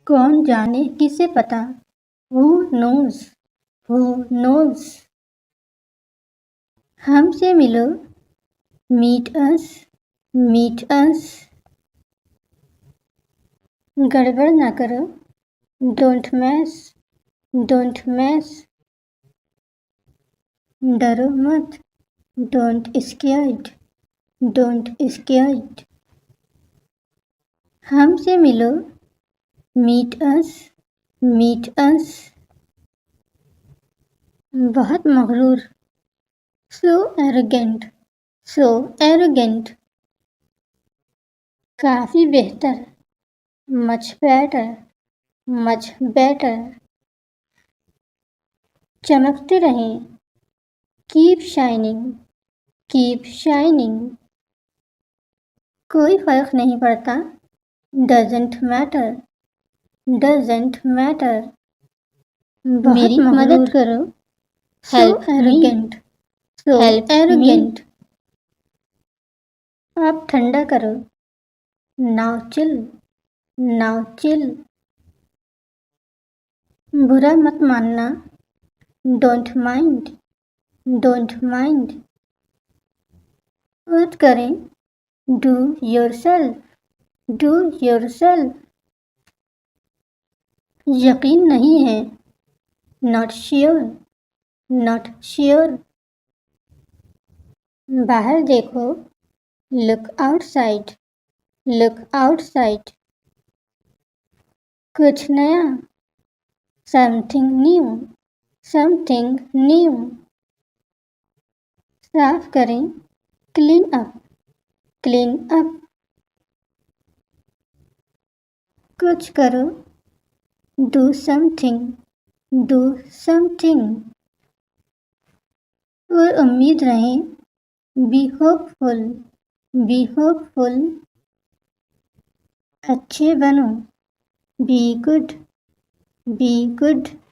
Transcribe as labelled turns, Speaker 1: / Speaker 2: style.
Speaker 1: कौन जाने किसे पता, who knows, who knows। हमसे मिलो, meet us, meet us। गड़बड़ ना करो, don't mess, don't mess। डरो मत, don't scared, don't scared। हमसे मिलो, meet us, meet us। बहुत मगरूर, so arrogant, so arrogant। काफी बेहतर, much better, much better। चमकते रहें, keep shining, keep shining। कोई फर्क नहीं पड़ता, doesn't matter, doesn't matter। मेरी मदद करो, help so arrogant, so help arrogant। आप ठंडा करो, now chill, now chill। बुरा मत मानना, don't mind, don't mind। खुद करें, do yourself, do yourself। यकीन नहीं है, not sure, not sure। बाहर देखो, look outside, look outside। कुछ नया, something new, something new। साफ करें, clean up, clean up। कुछ करो, do something, do something। और उम्मीद रहें, be hopeful, be hopeful। अच्छे बनो, be good, be good।